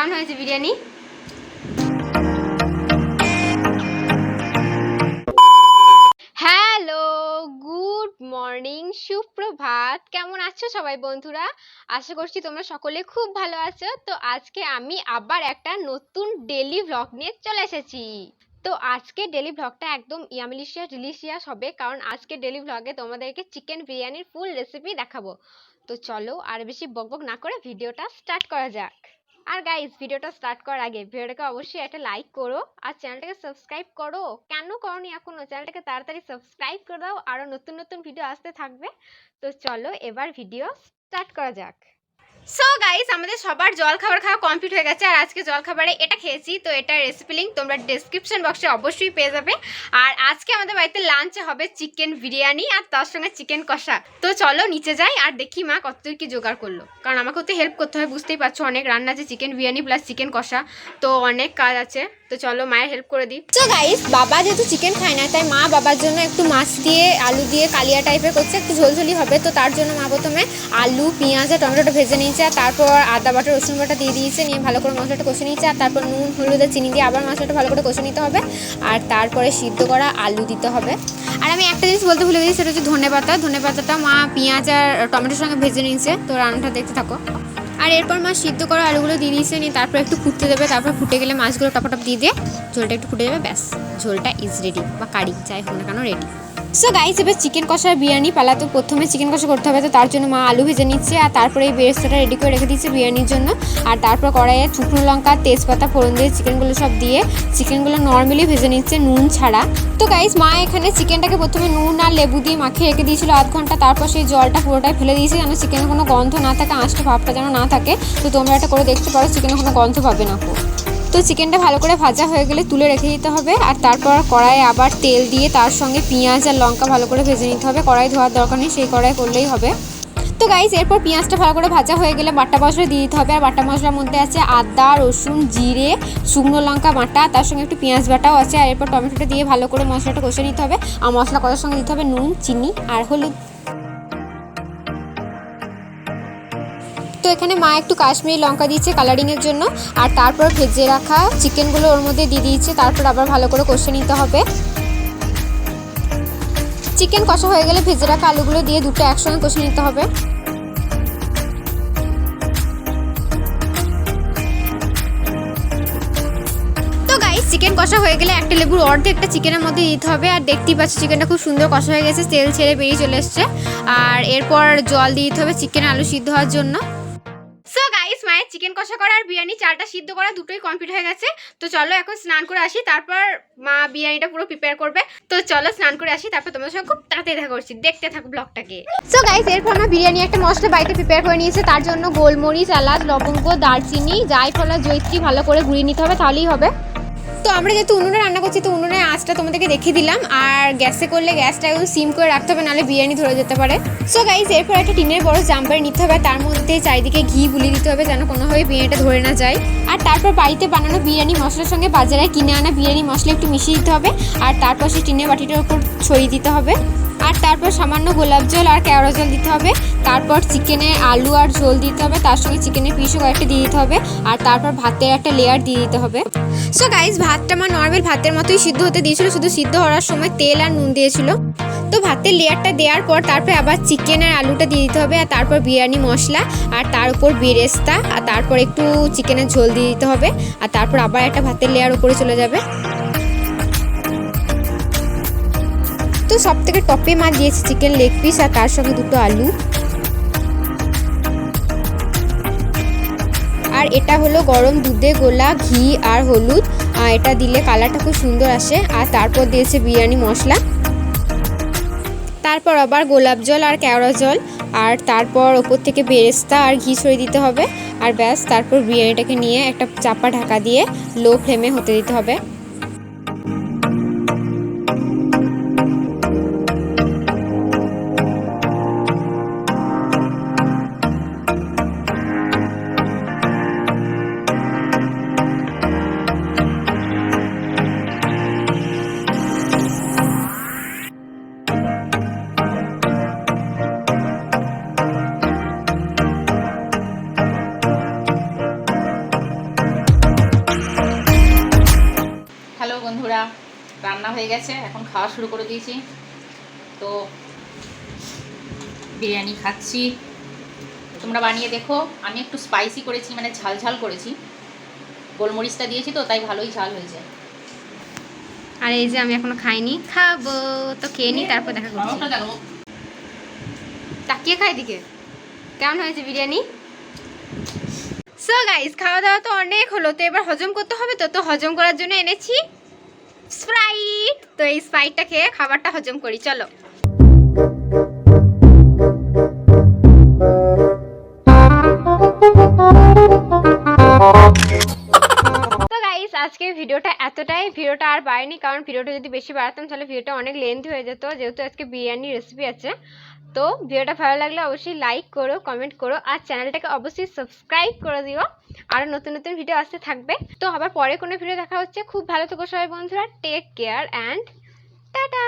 কেমন হয়েছে biryani? Hello, good morning, সুপ্রভাত। কেমন আছো সবাই বন্ধুরা? আশা করছি তোমরা সকলে খুব ভালো আছো। তো আজকে আমি আবার একটা নতুন ডেলি ভ্লগ নিয়ে চলে এসেছি। তো আজকে ডেলি ভ্লগটা একদম ডিলিশিয়াস হবে, কারণ আজকে ডেলি ভ্লগে তোমাদেরকে চিকেন বিরিয়ানির ফুল রেসিপি দেখাবো। তো চলো আর বেশি বকবক না করে ভিডিওটা স্টার্ট করা যাক। আর গাইস, ভিডিওটা স্টার্ট করার আগে ভিডিওটাকে অবশ্যই একটা লাইক করো আর চ্যানেলটাকে সাবস্ক্রাইব করো। কেন করোনি এখনো? চ্যানেলটাকে তাড়াতাড়ি সাবস্ক্রাইব করে দাও, আরো নতুন নতুন ভিডিও আসতে থাকবে। তো চলো এবার ভিডিও স্টার্ট করা যাক। সো গাইস, আমাদের সবার জল খাবার খাওয়া কমপ্লিট হয়ে গেছে। আর আজকে জল খাবারে এটা খেয়েছি, তো এটার রেসিপি লিঙ্ক তোমরা ডেসক্রিপশন বক্সে অবশ্যই পেয়ে যাবে। আর আজকে আমাদের বাড়িতে লাঞ্চে হবে চিকেন বিরিয়ানি আর তার সঙ্গে চিকেন কষা। তো চলো নিচে যাই আর দেখি মা কতদূর কি জোগাড় করলো, কারণ আমাকেও তো হেল্প করতে হয়, বুঝতেই পারছো অনেক রান্না আছে, চিকেন বিরিয়ানি প্লাস চিকেন কষা, তো অনেক কাজ আছে। তো চলো মায়ের হেল্প করে দিই। তো গাইস, বাবা যেহেতু চিকেন খায় না, তাই মা বাবার জন্য একটু মাছ দিয়ে আলু দিয়ে কালিয়া টাইপের করছে, একটু ঝোলঝোলি হবে। তো তার জন্য মা প্রথমে আলু, পেঁয়াজ আর টমেটোটা ভেজে নিয়েছে, আর তারপর আদা বাটা রসুন বাটা দিয়ে দিয়েছে, নিয়ে ভালো করে মশলাটা কষে নিয়েছে। আর তারপর নুন, হলুদ আর চিনি দিয়ে আবার মশলাটা ভালো করে কষে নিতে হবে। আর তারপরে সিদ্ধ করা আলু দিতে হবে। আর আমি একটা জিনিস বলতে ভুলে গেছি, সেটা হচ্ছে ধনেপাতাটা মা পেঁয়াজ আর টমেটোর সঙ্গে ভেজে নিয়েছে। তো রান্নাটা দেখতে থাকো। আর এরপর মা সিদ্ধ করা আলুগুলো দিয়ে দিয়েছে, নিয়ে তারপর একটু ফুটতে দেবে। তারপর ফুটে গেলে মাছগুলো টপাটপ দিয়ে দিয়ে ঝোলটা একটু ফুটে যাবে, ব্যাস ঝোলটা ইজ রেডি, বা কারি যাই হোক না কেন রেডি। সো গাইস, এবার চিকেন কষা বিরিয়ানি পালা। তো প্রথমে চিকেন কষা করতে হবে, তো তার জন্য মা আলু ভেজে নিচ্ছে, আর তারপরে এই বেরেস্তাটা রেডি করে রেখে দিচ্ছে বিরিয়ানির জন্য। আর তারপর কড়াইয়ে শুকনো লঙ্কা, তেজপাতা ফোড়ন দিয়ে চিকেনগুলো সব দিয়ে চিকেনগুলো নর্মালি ভেজে নিচ্ছে, নুন ছাড়া। তো গাইস, মা এখানে চিকেনটাকে প্রথমে নুন আর লেবু দিয়ে মাখিয়ে রেখে দিয়েছিল আধ ঘন্টা। তারপর সেই জলটা পুরোটাই ফেলে দিয়েছে, যেন চিকেনের কোনো গন্ধ না থাকে, আঁশটা ভাবটা যেন না থাকে। তো তোমরা এটা করে দেখতে পারো, চিকেনের কোনো গন্ধ পাবে না। তো চিকেনটা ভালো করে ভাজা হয়ে গেলে তুলে রেখে দিতে হবে। আর তারপর কড়াইয়ে আবার তেল দিয়ে তার সঙ্গে পেঁয়াজ আর লঙ্কা ভালো করে ভেজে নিতে হবে। কড়াই ধোয়ার দরকার নেই, সেই কড়াই করলেই হবে। তো গাইস, এরপর পেঁয়াজটা ভালো করে ভাজা হয়ে গেলে বাটা মশলা দিয়ে দিতে হবে। আর বাটা মশলার মধ্যে আছে আদা, রসুন, জিরে, শুকনো লঙ্কা বাটা, তার সঙ্গে একটু পেঁয়াজ বাটাও আছে। আর এরপর টমেটোটা দিয়ে ভালো করে মশলাটা কষে নিতে হবে। আর মশলা কষার সঙ্গে দিতে হবে নুন, চিনি আর হলুদ। তো এখানে মা একটু কাশ্মীরি লঙ্কা দিয়েছে কালারিংয়ের জন্য। আর তারপর ভেজে রাখা চিকেনগুলো ওর মধ্যে দিয়ে দিয়েছে। তারপর আবার ভালো করে কষে নিতে হবে। চিকেন কষা হয়ে গেলে ভেজে রাখা আলুগুলো দিয়ে দুটো একসঙ্গে কষে নিতে হবে। তো গাইস, চিকেন কষা হয়ে গেলে একটা লেবুর অর্ধেকটা চিকেনের মধ্যে দিতে হবে। আর দেখতেই পাচ্ছ চিকেনটা খুব সুন্দর কষা হয়ে গেছে, তেল ছেড়ে বেরিয়ে চলে এসছে। আর এরপর জল দিয়ে দিতে হবে চিকেন আলু সিদ্ধ হওয়ার জন্য। সো গাইস, মায়ের চিকেন কষা করা আর বিরিয়ানি চালটা সিদ্ধ করা দুটোই কমপ্লিট হয়ে গেছে। তো চলো এখন স্নান করে আসি, তারপর মা বিরিয়ানিটা পুরো প্রিপেয়ার করবে। তো চলো স্নান করে আসি, তারপর তোমাদের সঙ্গে খুব তাড়াতাড়ি দেখা করছি, দেখতে থাকো ব্লগটাকে। সো গাইস, এরপর মা বিরিয়ানি একটা মশলা বাড়িতে প্রিপেয়ার করে নিয়েছে। তার জন্য গোলমরিচ, এলাচ, লবঙ্গ, দারচিনি, জায়ফল আর জয়িত্রী ভালো করে গুঁড়িয়ে নিতে হবে, তাহলেই হবে। তো আমরা যেহেতু উনুনে রান্না করছি, তো উনুনের আঁচটা তোমাদেরকে দেখিয়ে দিলাম। আর গ্যাসে করলে গ্যাসটা একদম সিম করে রাখতে হবে, নাহলে বিরিয়ানি ধরে যেতে পারে। সো গাইস, এরপর একটা টিনের বড় জাম্পারে নিতে হবে, তার মধ্যে চারিদিকে ঘি বুলিয়ে দিতে হবে, যেন কোনোভাবে বিরিয়ানিটা ধরে না যায়। আর তারপর বাড়িতে বানানো বিরিয়ানি মশলার সঙ্গে বাজারে কিনে আনা বিরিয়ানি মশলা একটু মিশিয়ে দিতে হবে। আর তারপর সেই টিনের বাটিটার উপর ছড়িয়ে দিতে হবে। আর তারপর সামান্য গোলাপ জল আর কেওড়া জল দিতে হবে। তারপর চিকেনের আলু আর ঝোল দিতে হবে, তার সঙ্গে চিকেনের পিসও কয়েকটা দিয়ে দিতে হবে। আর তারপর ভাতের একটা লেয়ার দিয়ে দিতে হবে। সো গাইস, ভাতটা আমার নর্মাল ভাতের মতোই সিদ্ধ হতে দিয়েছিল, শুধু সিদ্ধ হওয়ার সময় তেল আর নুন দিয়েছিল। তো ভাতের লেয়ারটা দেওয়ার পর তারপরে আবার চিকেন আর আলুটা দিয়ে দিতে হবে। আর তারপর বিরিয়ানি মশলা, আর তার উপর বেরেস্তা, আর তারপর একটু চিকেনের ঝোল দিয়ে দিতে হবে। আর তারপর আবার একটা ভাতের লেয়ার উপরে চলে যাবে। তো সব থেকে টপে মা দিয়েছে চিকেন লেগ পিস, আর তার সঙ্গে দুটো আলু। আর এটা হলো গরম দুধে গোলা ঘি আর হলুদ, এটা দিলে কালারটা খুব সুন্দর আসে। আর তারপর দিয়েছে বিরিয়ানি মশলা, তারপর আবার গোলাপ জল আর কেওড়া জল, আর তারপর ওপর থেকে বেরেস্তা আর ঘি ছড়িয়ে দিতে হবে। আর ব্যাস, তারপর বিরিয়ানিটাকে নিয়ে একটা চাপা ঢাকা দিয়ে লো ফ্লেমে হতে দিতে হবে। রান্না হয়ে গেছে, এখন খাওয়া শুরু করে দিয়েছি। তো বিরিয়ানি খাচ্ছি, তোমরা বানিয়ে দেখো। আমি একটু স্পাইসি করেছি, মানে ঝাল ঝাল করেছি, গোলমরিচটা দিয়েছি তো তাই ভালোই ঝাল হয়েছে। আর এই যে আমি এখনো খাইনি, খাবো তো, খেয়ে নি তারপর দেখা করছি। তাকিয়ে খাই দিকে। কেমন হয়েছে বিরিয়ানি? সো গাইস, খাওয়া দাওয়া তো অনেক হলো, তো এবার হজম করতে হবে। তো হজম করার জন্য এনেছি স্প্রাইট। তো এই স্প্রাইটটা খেয়ে খাবারটা হজম করি, চলো। আজকের ভিডিওটা এতটাই, ভিডিওটা আর বাড়েনি, কারণ ভিডিওটা যদি বেশি বাড়াতাম তাহলে ভিডিওটা অনেক লেন্থি হয়ে যেত, যেহেতু আজকে বিরিয়ানির রেসিপি আছে। তো ভিডিওটা ভালো লাগলে অবশ্যই লাইক করো, কমেন্ট করো, আর চ্যানেলটাকে অবশ্যই সাবস্ক্রাইব করে দিও। আরও নতুন নতুন ভিডিও আসতে থাকবে। তো আবার পরে কোনো ভিডিও দেখা হচ্ছে। খুব ভালো থেকো সবাই বন্ধুরা, টেক কেয়ার অ্যান্ড টাটা।